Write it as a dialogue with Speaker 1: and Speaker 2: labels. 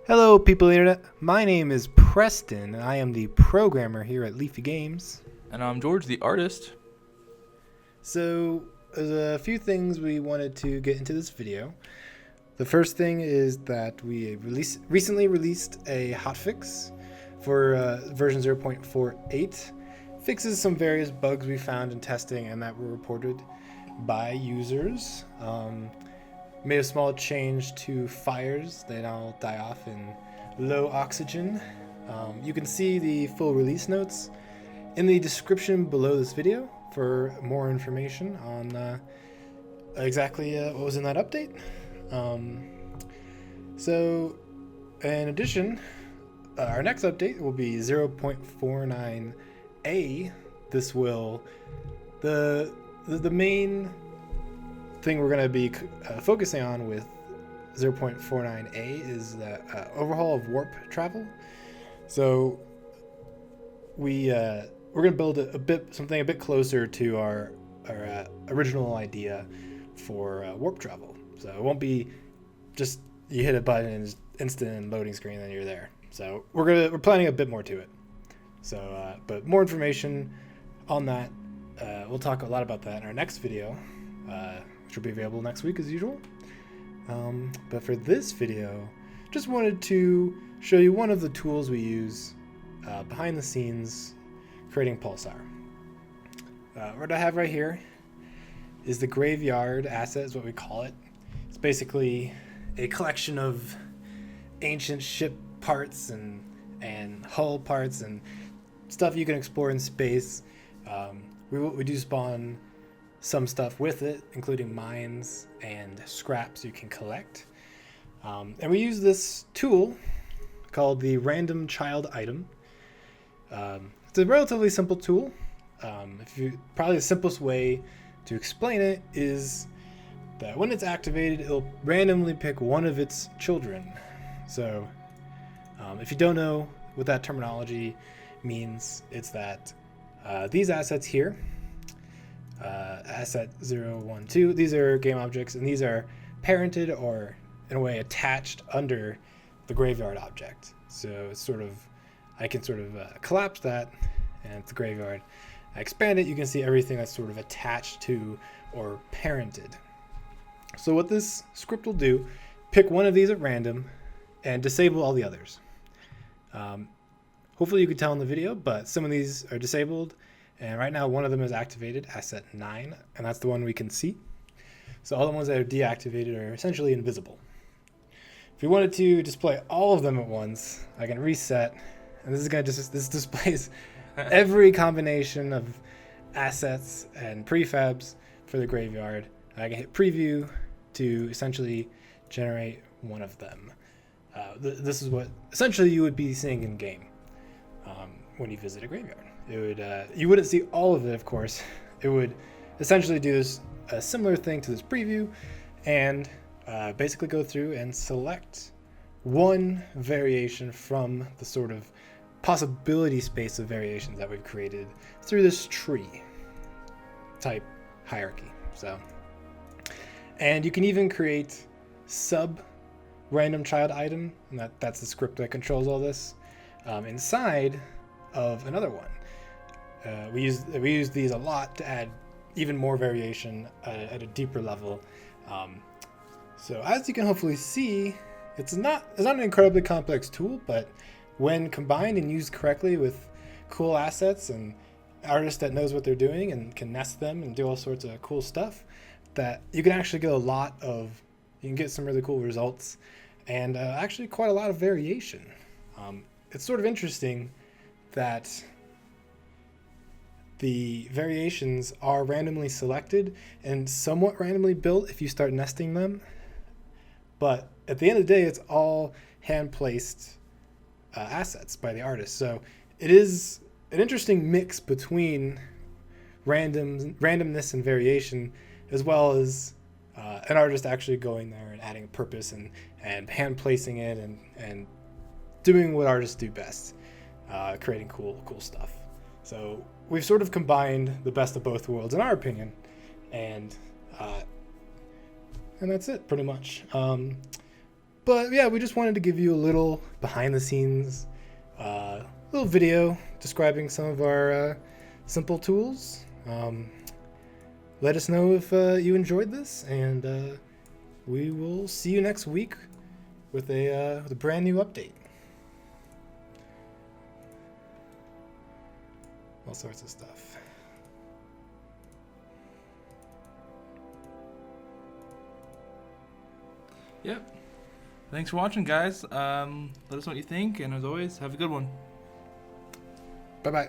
Speaker 1: Hello, people of the internet. My name is Preston, and I am the programmer here at Leafy Games.
Speaker 2: And I'm George, the artist.
Speaker 1: So, there's a few things we wanted to get into this video. The first thing is that we recently released a hotfix for version 0.48. Fixes some various bugs we found in testing and that were reported by users. Made a small change to fires. They now die off in low oxygen. You can see the full release notes in the description below this video for more information on exactly what was in that update. So, in addition, our next update will be 0.49A. This will the main thing we're going to be focusing on with 0.49A is the overhaul of warp travel. So we're going to build something a bit closer to our original idea for warp travel. So it won't be just you hit a button and it's instant loading screen and then you're there. So we're planning a bit more to it. So but more information on that. We'll talk a lot about that in our next video. Which will be available next week as usual. But for this video, just wanted to show you one of the tools we use behind the scenes creating PULSAR. What I have right here is the graveyard asset, is what we call it. It's basically a collection of ancient ship parts and hull parts and stuff you can explore in space. We do spawn some stuff with it, including mines and scraps you can collect. And we use this tool called the random child item. It's a relatively simple tool. Probably the simplest way to explain it is that when it's activated, it'll randomly pick one of its children. So if you don't know what that terminology means, it's that these assets here, asset 0, 1, 2. These are game objects, and these are parented or, in a way, attached under the graveyard object. So it's I can collapse that, and it's the graveyard. I expand it, you can see everything that's sort of attached to or parented. So what this script will do, pick one of these at random and disable all the others. Hopefully you could tell in the video, but some of these are disabled. And right now, one of them is activated, asset 9, and that's the one we can see. So all the ones that are deactivated are essentially invisible. If we wanted to display all of them at once, I can reset, and this displays every combination of assets and prefabs for the graveyard. I can hit preview to essentially generate one of them. This is what essentially you would be seeing in game when you visit a graveyard. It would you wouldn't see all of it, of course. It would essentially do a similar thing to this preview and basically go through and select one variation from the sort of possibility space of variations that we've created through this tree type hierarchy. So, and you can even create sub random child item, and that's the script that controls all this, inside of another one. We use these a lot to add even more variation at a deeper level. So as you can hopefully see, it's not an incredibly complex tool, but when combined and used correctly with cool assets and artists that knows what they're doing and can nest them and do all sorts of cool stuff, that you can actually get you can get some really cool results and actually quite a lot of variation. It's sort of interesting that the variations are randomly selected and somewhat randomly built if you start nesting them. But at the end of the day, it's all hand-placed assets by the artist. So it is an interesting mix between randomness and variation, as well as an artist actually going there and adding purpose and hand-placing it and doing what artists do best, creating cool stuff. So we've sort of combined the best of both worlds, in our opinion, and that's it, pretty much. But yeah, we just wanted to give you a little behind the scenes, little video describing some of our simple tools. Let us know if you enjoyed this, and we will see you next week with a brand new update. All sorts of stuff.
Speaker 2: Yep. Thanks for watching, guys. Let us know what you think, and as always, have a good one.
Speaker 1: Bye-bye.